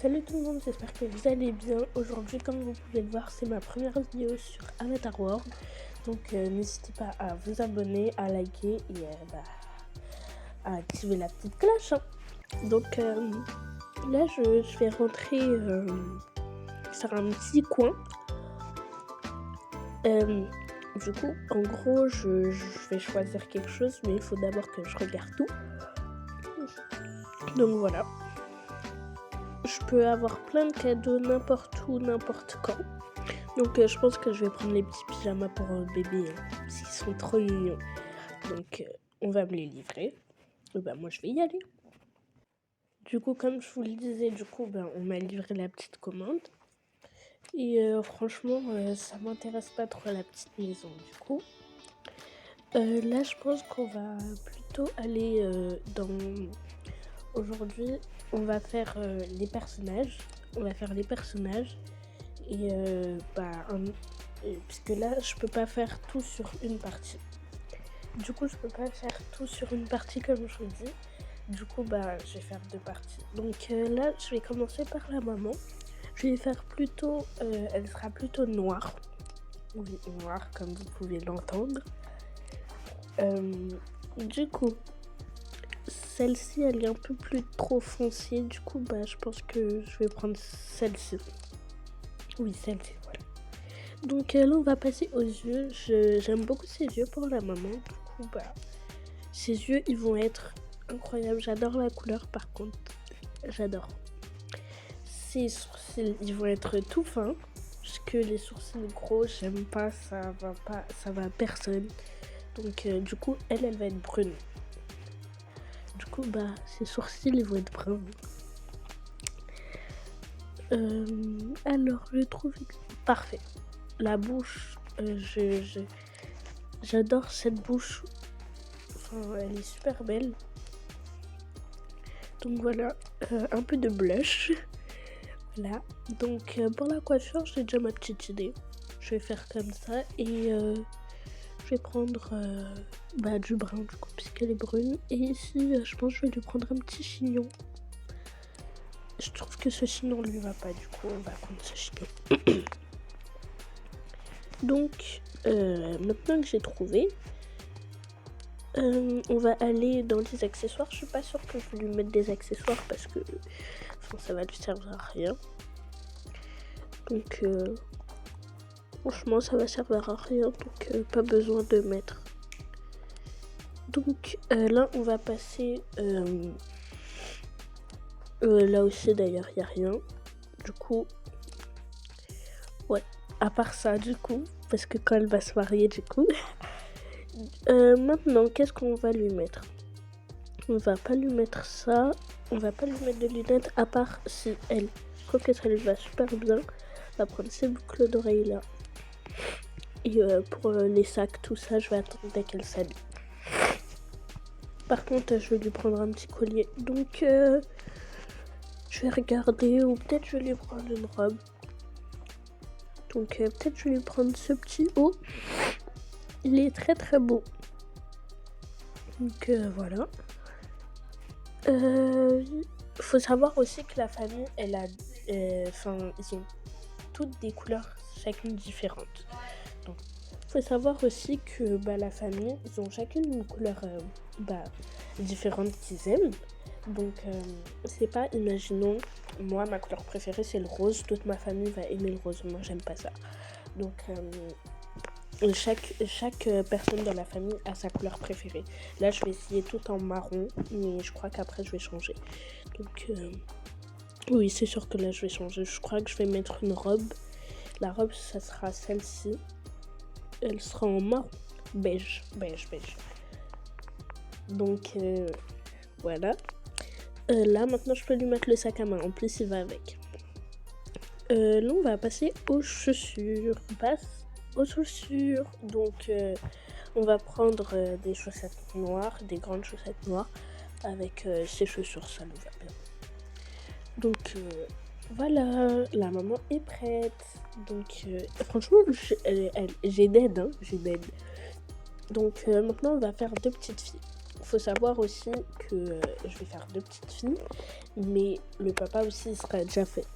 Salut tout le monde, j'espère que vous allez bien. Aujourd'hui, comme vous pouvez le voir, c'est ma première vidéo sur Avatar World. Donc n'hésitez pas à vous abonner, à liker et à activer la petite cloche. Donc là, je vais rentrer sur un petit coin. Du coup, en gros, je vais choisir quelque chose, mais il faut d'abord que je regarde tout. Donc voilà. Je peux avoir plein de cadeaux n'importe où, n'importe quand. Donc je pense que je vais prendre les petits pyjamas pour bébé, parce qu'ils sont trop mignons. Donc on va me les livrer. Et moi je vais y aller. Du coup, comme je vous le disais, on m'a livré la petite commande. Et franchement, ça m'intéresse pas trop la petite maison. Du coup, là je pense qu'on va plutôt aller dans... Aujourd'hui, on va faire les personnages. On va faire les personnages. Et puisque là, je peux pas faire tout sur une partie. Du coup, je peux pas faire tout sur une partie comme je vous dis. Du coup, je vais faire deux parties. Donc là, je vais commencer par la maman. Je vais faire plutôt... elle sera plutôt noire. Oui, noire, comme vous pouvez l'entendre. Du coup, celle-ci, elle est un peu plus trop foncée. Du coup, je pense que je vais prendre celle-ci. Oui, celle-ci, voilà. Donc là, on va passer aux yeux. J'aime beaucoup ses yeux pour la maman. Du coup, ses yeux, ils vont être incroyables. J'adore la couleur, par contre. J'adore. Ses sourcils, ils vont être tout fins. Parce que les sourcils gros, j'aime pas. Ça va à personne. Donc du coup, elle va être brune. Du coup, ses sourcils, ils vont être bruns. Alors, je trouve parfait. La bouche, j'adore cette bouche. Enfin, elle est super belle. Donc voilà, un peu de blush. Voilà. Donc pour la coiffure, j'ai déjà ma petite idée. Je vais faire comme ça et je vais prendre du brun du coup puisqu'elle est brune. Et ici, je pense que je vais lui prendre un petit chignon. Je trouve que ce chignon lui va pas, du coup on va prendre ce chignon. Donc maintenant que j'ai trouvé, on va aller dans les accessoires. Je suis pas sûre que je vais lui mettre des accessoires parce que ça va lui servir à rien. Donc franchement ça va servir à rien, donc pas besoin de mettre. Donc là on va passer là aussi d'ailleurs il n'y a rien. Du coup ouais, à part ça du coup, parce que quand elle va se marier du coup. Maintenant qu'est-ce qu'on va lui mettre? On va pas lui mettre ça. On va pas lui mettre de lunettes à part si elle. Je trouve que ça lui va super bien. On va prendre ces boucles d'oreilles là. Et pour les sacs, tout ça, je vais attendre dès qu'elle s'habille. Par contre, je vais lui prendre un petit collier. Donc, je vais regarder. Ou peut-être je vais lui prendre une robe. Donc, peut-être je vais lui prendre ce petit haut. Il est très très beau. Donc, voilà. Faut savoir aussi que la famille, elle a, ils ont toutes des couleurs chacune différentes. Donc, faut savoir aussi que la famille, ils ont chacune une couleur différente qu'ils aiment. Donc, c'est pas, imaginons, moi ma couleur préférée c'est le rose, toute ma famille va aimer le rose, moi j'aime pas ça. Donc, chaque personne dans la famille a sa couleur préférée. Là, je vais essayer tout en marron, mais je crois qu'après, je vais changer. Donc, oui, c'est sûr que là, je vais changer. Je crois que je vais mettre une robe. La robe, ça sera celle-ci. Elle sera en marron. Beige. Donc, voilà. Là, maintenant, je peux lui mettre le sac à main. En plus, il va avec. Là, on va passer aux chaussures. On passe aux chaussures. Donc on va prendre des chaussettes noires, des grandes chaussettes noires avec ces chaussures, ça nous va bien. Donc voilà, la maman est prête. Donc franchement j'ai d'aide, j'ai d'aide. Donc maintenant on va faire deux petites filles. faut savoir aussi que je vais faire 2 petites filles, mais le papa aussi il sera déjà fait.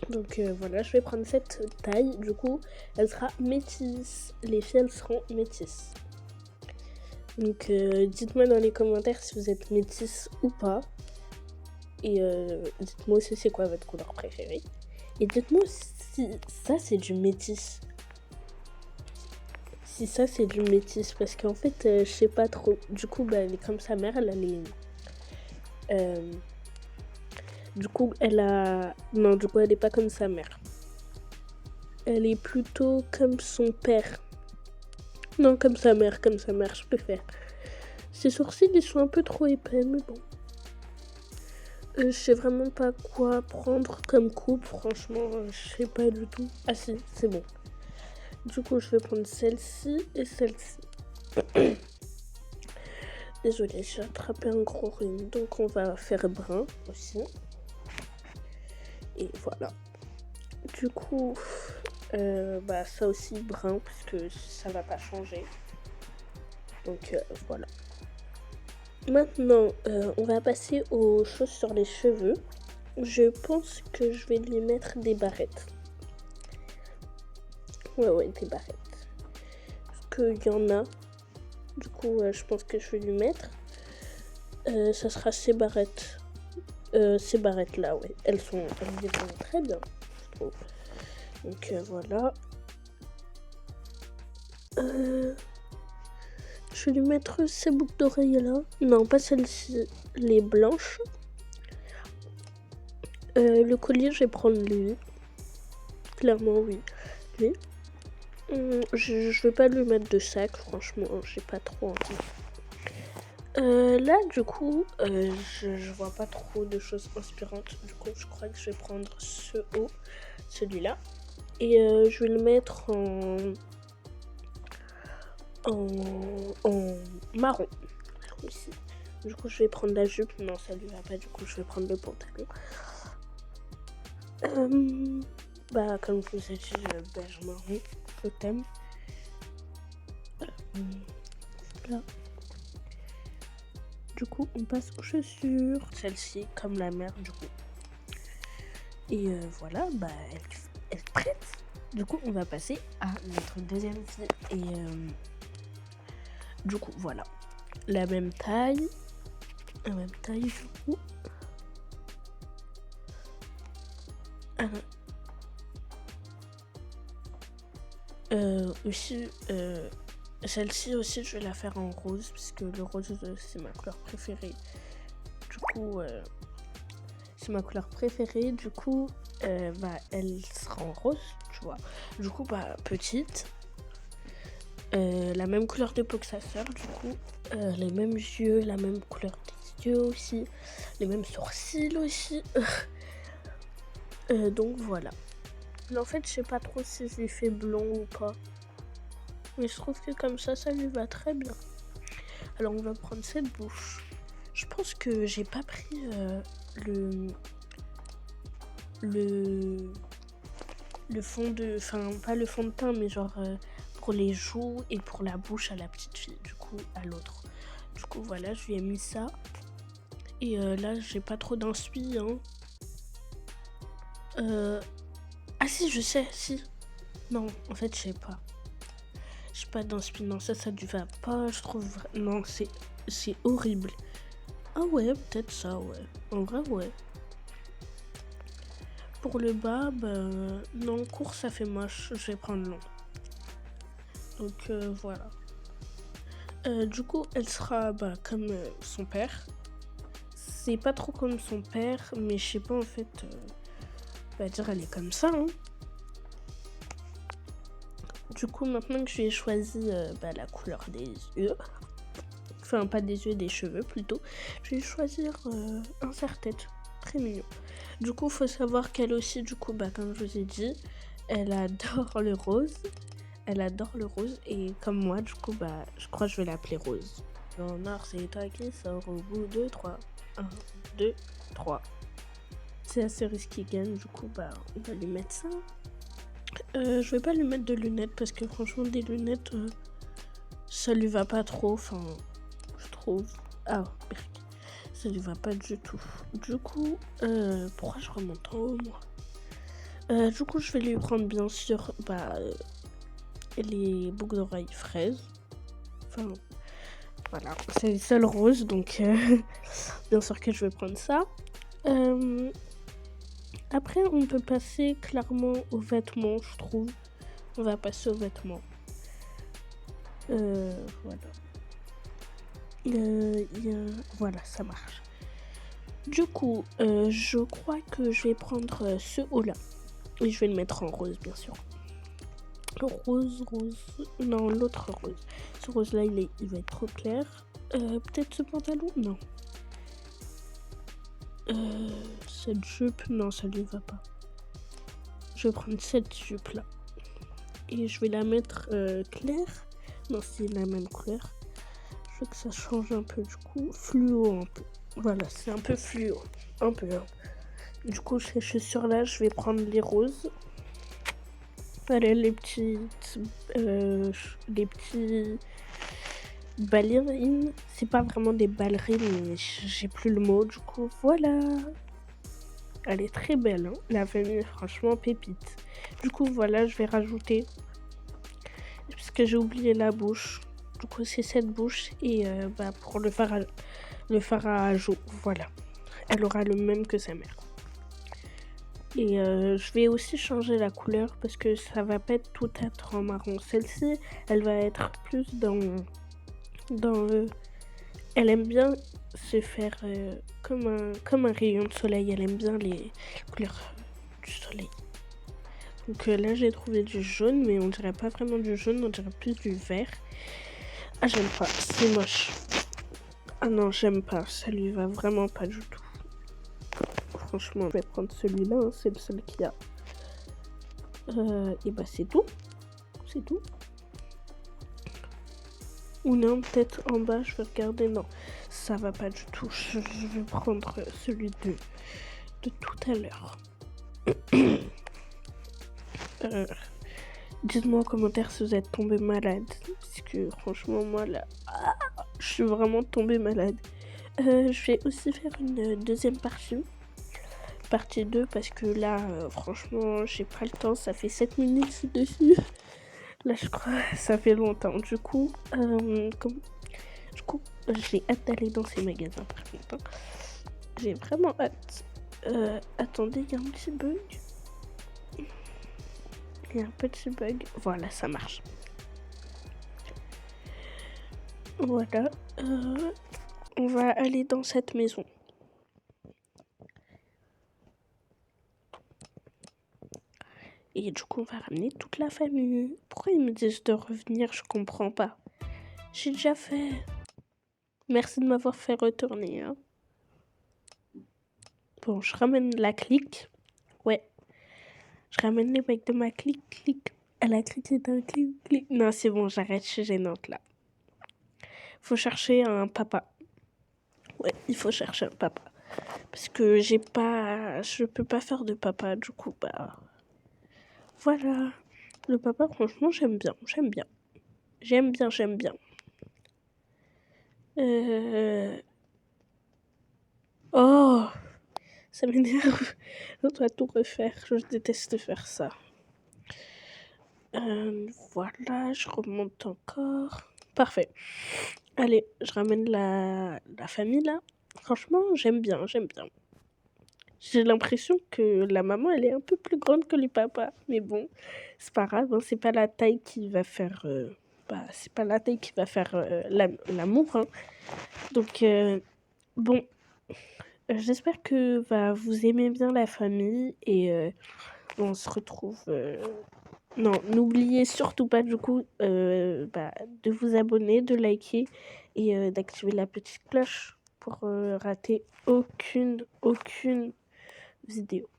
Donc voilà, je vais prendre cette taille, du coup, elle sera métisse. Les filles, elles seront métisses. Donc dites-moi dans les commentaires si vous êtes métisse ou pas. Et dites-moi aussi c'est quoi votre couleur préférée. Et dites-moi si ça c'est du métis. Si ça c'est du métis, parce qu'en fait je sais pas trop. Du coup elle est comme sa mère, elle a les... du coup elle a... Non, du coup elle est pas comme sa mère. Elle est plutôt comme son père. Non, comme sa mère, je préfère. Ses sourcils ils sont un peu trop épais, mais bon. Je sais vraiment pas quoi prendre comme coupe, franchement, je sais pas du tout. Ah si, c'est bon. Du coup, je vais prendre celle-ci et celle-ci. Désolée, j'ai attrapé un gros rhume, donc on va faire brun aussi. Et voilà. Du coup, ça aussi brun, parce que ça va pas changer. Donc voilà. Maintenant, on va passer aux choses sur les cheveux. Je pense que je vais lui mettre des barrettes. Ouais, des barrettes. Parce qu'il y en a. Du coup, je pense que je vais lui mettre. Ça sera ces barrettes. Ces barrettes-là, ouais. Elles vont très bien, je trouve. Donc voilà. Je vais lui mettre ces boucles d'oreilles là. Non, pas celle-ci. Les blanches. Le collier, je vais prendre lui. Clairement, oui. Lui. Je vais pas lui mettre de sac, franchement, j'ai pas trop envie. Là, du coup, je vois pas trop de choses inspirantes. Du coup, je crois que je vais prendre ce haut, celui-là. Et je vais le mettre en marron. Ici. Du coup, je vais prendre la jupe. Non, ça lui va pas. Du coup, je vais prendre le pantalon. Comme je vous ai dit, beige marron, le thème. Là. Du coup, on passe aux chaussures. Celle-ci, comme la mère, du coup. Et voilà, elle est prête. Du coup, on va passer à notre deuxième fille. Et du coup, voilà. La même taille. Du coup. Aussi, celle-ci aussi, je vais la faire en rose, puisque le rose, c'est ma couleur préférée. Du coup, c'est ma couleur préférée. Du coup, elle sera en rose, tu vois. Du coup, petite. La même couleur de peau que sa sœur, du coup. Les mêmes yeux, la même couleur des yeux aussi. Les mêmes sourcils aussi. Donc, voilà. Mais en fait, je sais pas trop si je lui fais blond ou pas. Mais je trouve que comme ça lui va très bien. Alors, on va prendre cette bouche. Je pense que j'ai pas pris le fond de... Enfin, pas le fond de teint, mais genre pour les joues et pour la bouche à la petite fille. Du coup, à l'autre. Du coup, voilà, je lui ai mis ça. Et là, j'ai pas trop d'inspi, hein. Ah si, je sais, si. Non, en fait, je sais pas. J'ai pas d'inspi, non, ça lui va pas, je trouve. Non, c'est horrible. Ah ouais, peut-être ça, ouais. En vrai, ouais. Pour le bas, non, court, ça fait moche. Je vais prendre long. Donc, voilà. Du coup, elle sera comme son père. C'est pas trop comme son père, mais je sais pas, en fait... dire elle est comme ça, hein. Du coup, maintenant que j'ai choisi la couleur des yeux, enfin pas des yeux, des cheveux plutôt, je vais choisir un serre-tête, très mignon. Du coup, faut savoir qu'elle aussi, du coup, comme je vous ai dit, elle adore le rose. Et comme moi, du coup, je crois que je vais l'appeler Rose. En or, c'est toi qui sors au bout de 3. 1, 2, 3. C'est la cerise qui gagne, du coup, on va lui mettre ça. Je vais pas lui mettre de lunettes parce que franchement, des lunettes, ça lui va pas trop. Enfin, je trouve. Ah, merde. Ça lui va pas du tout. Du coup, pourquoi je remonte en haut, moi? Du coup, je vais lui prendre, bien sûr, les boucles d'oreilles fraises. Enfin, voilà, c'est les seules roses, donc bien sûr que je vais prendre ça. Après, on peut passer clairement aux vêtements, je trouve. On va passer aux vêtements. Voilà. Voilà, ça marche. Du coup, je crois que je vais prendre ce haut-là. Et je vais le mettre en rose, bien sûr. Rose. Non, l'autre rose. Ce rose-là, il va être trop clair. Peut-être ce pantalon? Non. Cette jupe? Non, ça lui va pas. Je vais prendre cette jupe-là. Et je vais la mettre claire. Non, c'est la même couleur. Je veux que ça change un peu, du coup. Fluo, un peu. Voilà, c'est un peu fluo. Un peu. Du coup, ces chaussures-là, je vais prendre les roses. Voilà, les petits ballerines. C'est pas vraiment des ballerines, mais j'ai plus le mot. Du coup, voilà. Elle est très belle, hein. La famille, franchement, pépite. Du coup, voilà, je vais rajouter. Parce que j'ai oublié la bouche. Du coup, c'est cette bouche. Et pour le fard à Jo, voilà. Elle aura le même que sa mère. Et je vais aussi changer la couleur parce que ça va pas tout être en marron. Celle-ci, elle va être plus dans elle aime bien se faire comme un rayon de soleil. Elle aime bien les couleurs du soleil. Donc là, j'ai trouvé du jaune, mais on dirait pas vraiment du jaune, on dirait plus du vert. Ah, j'aime pas, c'est moche. Ah non, j'aime pas, ça lui va vraiment pas du tout. Franchement, je vais prendre celui-là, hein, c'est le seul qu'il y a. Et bah c'est tout. C'est tout. Ou non, peut-être en bas, je vais regarder. Non, ça va pas du tout. Je vais prendre celui de tout à l'heure. Dites-moi en commentaire si vous êtes tombé malade. Parce que franchement, moi là, je suis vraiment tombée malade. Je vais aussi faire une deuxième partie. Partie 2 parce que là, franchement, j'ai pas le temps. Ça fait 7 minutes dessus. Là, je crois, ça fait longtemps. Du coup, j'ai hâte d'aller dans ces magasins par contre. Hein. J'ai vraiment hâte. Attendez, il y a un petit bug. Il y a un petit bug. Voilà, ça marche. Voilà. On va aller dans cette maison. Et du coup, on va ramener toute la famille. Pourquoi ils me disent de revenir? Je comprends pas. J'ai déjà fait. Merci de m'avoir fait retourner. Hein. Bon, je ramène la clique. Ouais. Je ramène les mecs de ma clique. Elle a cliqué d'un clic. Non, c'est bon, j'arrête, je suis gênante là. Faut chercher un papa. Ouais, il faut chercher un papa. Parce que je peux pas faire de papa, du coup, voilà. Le papa, franchement, j'aime bien. Oh, ça m'énerve. On doit tout refaire. Je déteste faire ça. Voilà, je remonte encore. Parfait. Allez, je ramène la famille là. Franchement, j'aime bien. J'ai l'impression que la maman, elle est un peu plus grande que le papa. Mais bon, c'est pas grave, hein, c'est pas la taille qui va faire... l'amour. Hein. Donc, bon, j'espère que vous aimez bien la famille et on se retrouve... Non, n'oubliez surtout pas du coup de vous abonner, de liker et d'activer la petite cloche pour rater aucune vidéo.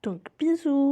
Donc bisous!